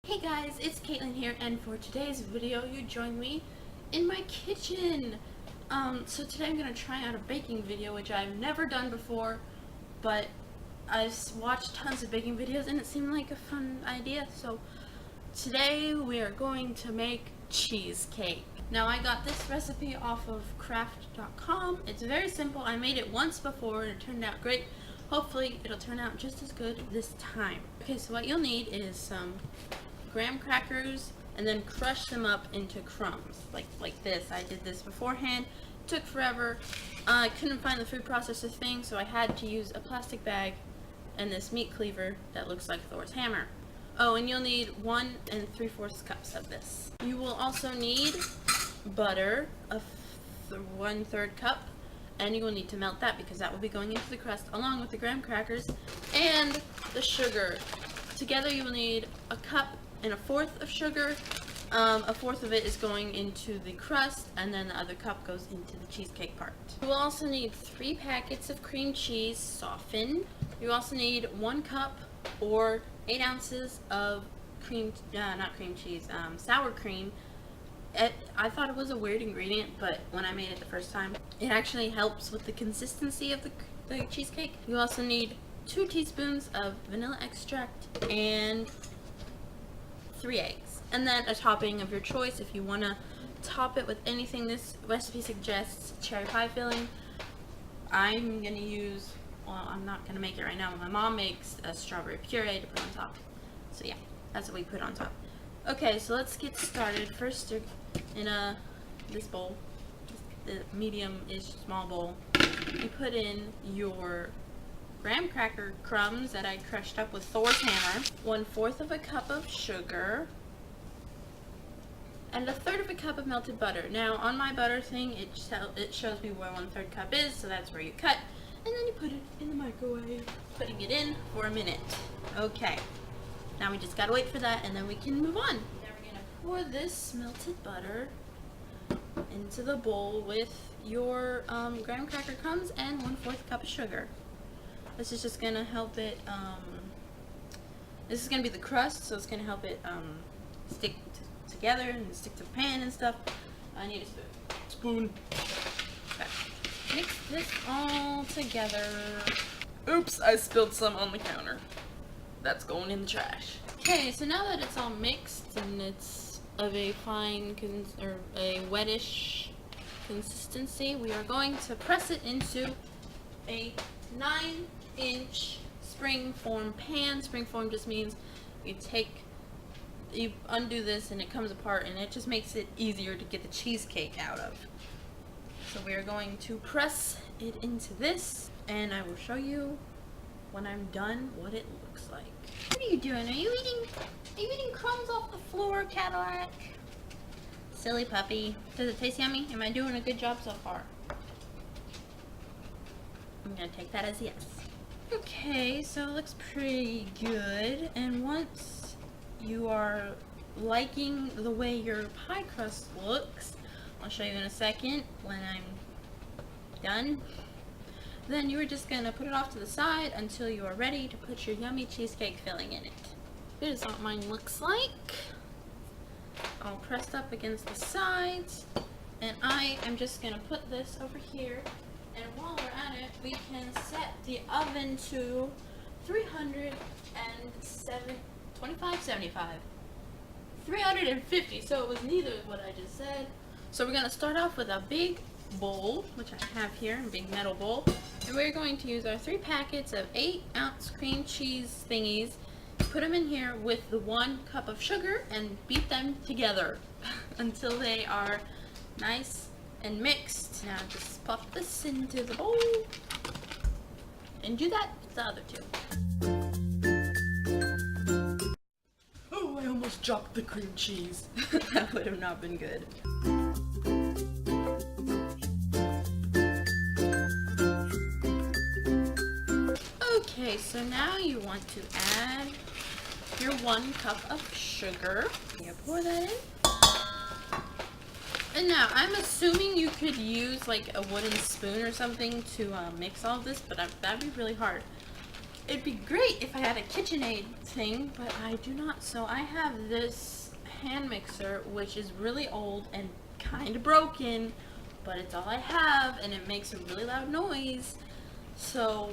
Hey guys, it's Caitlin here, and for today's video, you join me in my kitchen. So today I'm going to try out a baking video, which I've never done before, but I've watched tons of baking videos, and it seemed like a fun idea. So today we are going to make cheesecake. Now I got this recipe off of craft.com. It's very simple. I made it once before, and it turned out great. Hopefully it'll turn out just as good this time. Okay, so what you'll need is some graham crackers, and then crush them up into crumbs like this. I did this beforehand. It took forever. I couldn't find the food processor thing, so I had to use a plastic bag and this meat cleaver that looks like Thor's hammer. Oh, and you'll need 1 3/4 cups of this. You will also need butter, a 1/3 cup, and you will need to melt that because that will be going into the crust along with the graham crackers and the sugar. Together you will need a cup and 1/4 of sugar. 1/4 of it is going into the crust, and then the other cup goes into the cheesecake part. You will also need 3 packets of cream cheese softened. You also need 1 cup or 8 ounces of sour cream. I thought it was a weird ingredient, but when I made it the first time, it actually helps with the consistency of the cheesecake. You also need 2 teaspoons of vanilla extract and 3 eggs, and then a topping of your choice. If you want to top it with anything, this recipe suggests cherry pie filling. I'm going to use, well, I'm not going to make it right now, but my mom makes a strawberry puree to put on top. So yeah, that's what we put on top. Okay, so let's get started. First, in this bowl, the medium-ish small bowl, you put in your graham cracker crumbs that I crushed up with Thor's hammer, 1/4 of a cup of sugar, and 1/3 of a cup of melted butter. Now on my butter thing, it shows me where 1/3 cup is, so that's where you cut, and then you put it in the microwave, putting it in for a minute. Okay, now we just gotta wait for that, and then we can move on. Now we're gonna pour this melted butter into the bowl with your graham cracker crumbs and 1/4 cup of sugar. This is just gonna help it, this is gonna be the crust, so it's gonna help it stick together and stick to the pan and stuff. I need a spoon. Okay. Mix this all together. Oops, I spilled some on the counter. That's going in the trash. Okay, so now that it's all mixed and it's of a fine or a wettish consistency, we are going to press it into a 9-inch springform pan. Springform just means you undo this and it comes apart, and it just makes it easier to get the cheesecake out of. So we are going to press it into this, and I will show you when I'm done what it looks like. What are you doing? Are you eating crumbs off the floor, Cadillac? Silly puppy. Does it taste yummy? Am I doing a good job so far? I'm gonna take that as a yes. Okay, so it looks pretty good, and once you are liking the way your pie crust looks, I'll show you in a second when I'm done, then you are just gonna put it off to the side until you are ready to put your yummy cheesecake filling in it. Here's what mine looks like, all pressed up against the sides, and I am just gonna put this over here. And while we're at it, we can set the oven to 350, so it was neither of what I just said. So we're going to start off with a big bowl, which I have here, a big metal bowl, and we're going to use our 3 packets of 8-ounce cream cheese thingies, put them in here with the 1 cup of sugar, and beat them together until they are nice and mixed. Now just pop this into the bowl and do that with the other 2. Oh, I almost dropped the cream cheese. That would have not been good. Okay, so now you want to add your 1 cup of sugar. You pour that in. And now, I'm assuming you could use like a wooden spoon or something to mix all of this, but that'd be really hard. It'd be great if I had a KitchenAid thing, but I do not. So I have this hand mixer, which is really old and kind of broken, but it's all I have, and it makes a really loud noise. So,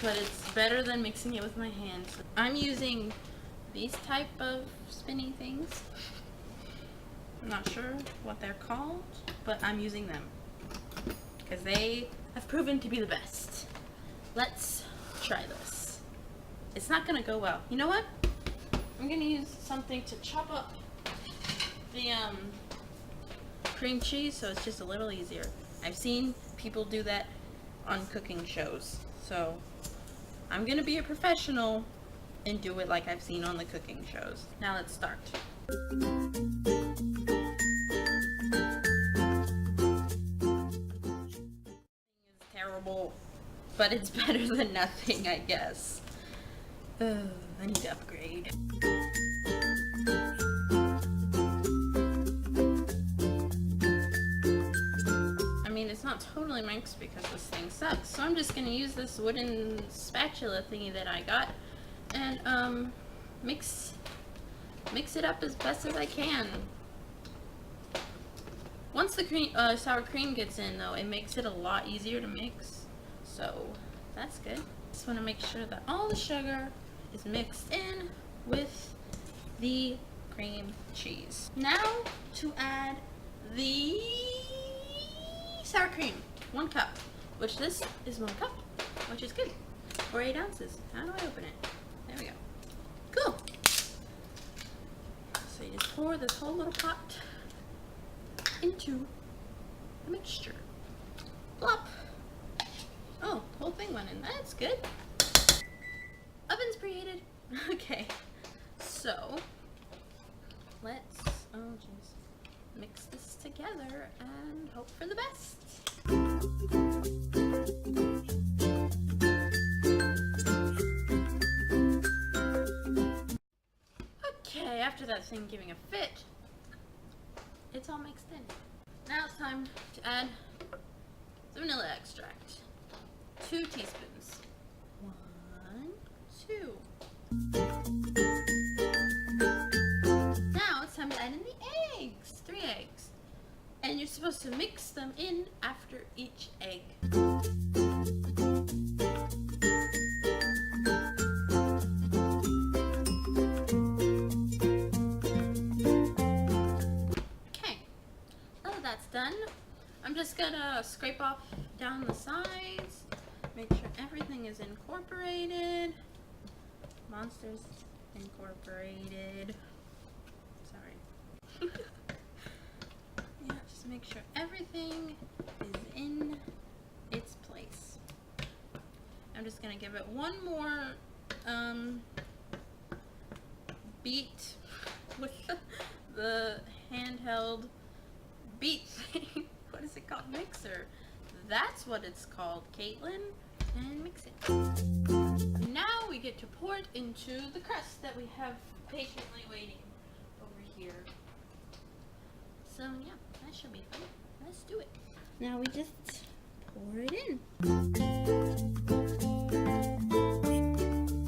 but it's better than mixing it with my hands. I'm using these type of spinning things. I'm not sure what they're called, but I'm using them because they have proven to be the best. Let's try this. It's not gonna go well. You know what? I'm gonna use something to chop up the cream cheese so it's just a little easier. I've seen people do that on cooking shows, so I'm gonna be a professional and do it like I've seen on the cooking shows. Now let's start. It's terrible, but it's better than nothing, I guess. I need to upgrade. I mean, it's not totally mixed because this thing sucks, so I'm just gonna use this wooden spatula thingy that I got and mix it up as best as I can. Once the sour cream gets in, though, it makes it a lot easier to mix, so that's good. Just want to make sure that all the sugar is mixed in with the cream cheese. Now to add the sour cream, 1 cup, which this is 1 cup, which is good, or 8 ounces. How do I open it? There we go. Cool. So you just pour this whole little pot into the mixture. Plop. Oh, the whole thing went in. That's good. Oven's preheated. Okay. So let's mix this together and hope for the best. Okay, after that thing giving a fit, it's all mixed in. Now it's time to add the vanilla extract. 2 teaspoons. 1, 2. Now it's time to add in the eggs. 3 eggs. And you're supposed to mix them in after each egg. Done. I'm just gonna scrape off down the sides, make sure everything is incorporated. Monsters incorporated. Sorry. Yeah, just make sure everything is in its place. I'm just gonna give it one more beat with the handheld beat thing. What is it called? Mixer. That's what it's called, Caitlin. And mix it. Now we get to pour it into the crust that we have patiently waiting over here. So yeah, that should be fun. Let's do it. Now we just pour it in.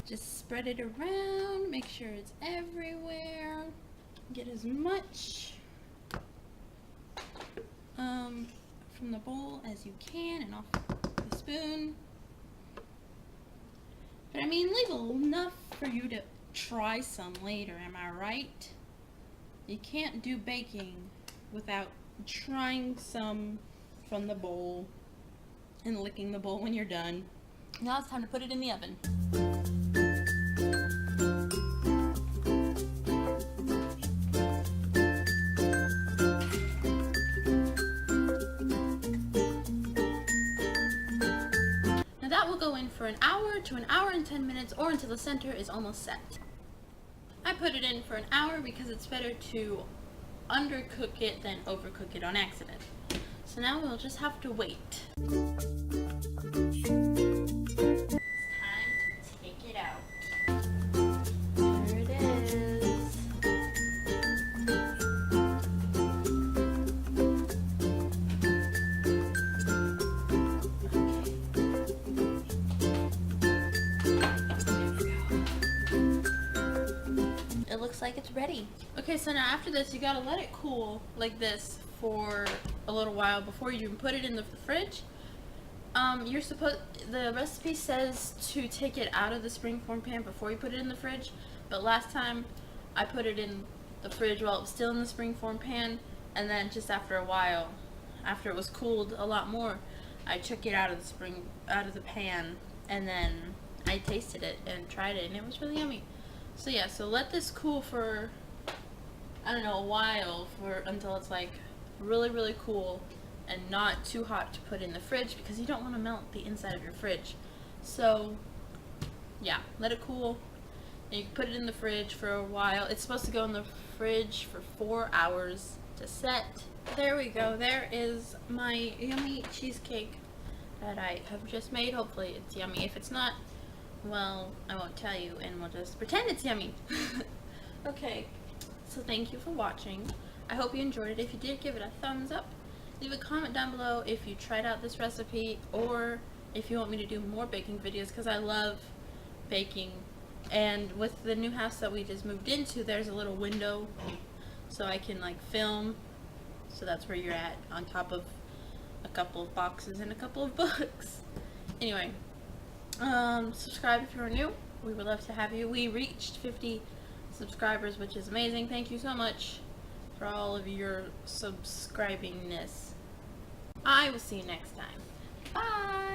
Just spread it around. Make sure it's everywhere. Get as much from the bowl as you can and off the spoon. But I mean, leave enough for you to try some later, am I right? You can't do baking without trying some from the bowl and licking the bowl when you're done. Now it's time to put it in the oven. For an hour to an hour and 10 minutes, or until the center is almost set. I put it in for an hour because it's better to undercook it than overcook it on accident. So now we'll just have to wait. It's time to take it out. There it is. ready. Okay, so now after this, you gotta let it cool like this for a little while before you even put it in the fridge. The recipe says to take it out of the springform pan before you put it in the fridge, but last time I put it in the fridge while it was still in the springform pan, and then just after a while, after it was cooled a lot more, I took it out of the pan, and then I tasted it and tried it, and it was really yummy. So yeah, so let this cool for, I don't know, a while, until it's like really, really cool and not too hot to put in the fridge, because you don't want to melt the inside of your fridge. So yeah, let it cool, and you can put it in the fridge for a while. It's supposed to go in the fridge for 4 hours to set. There we go. There is my yummy cheesecake that I have just made. Hopefully it's yummy. If it's not, well, I won't tell you, and we'll just pretend it's yummy. Okay, so thank you for watching. I hope you enjoyed it. If you did, give it a thumbs up. Leave a comment down below if you tried out this recipe, or if you want me to do more baking videos, because I love baking. And with the new house that we just moved into, there's a little window so I can like film. So that's where you're at, on top of a couple of boxes and a couple of books. Anyway, subscribe if you're new. We would love to have you. We reached 50 subscribers, which is amazing. Thank you so much for all of your subscribingness. I will see you next time. Bye!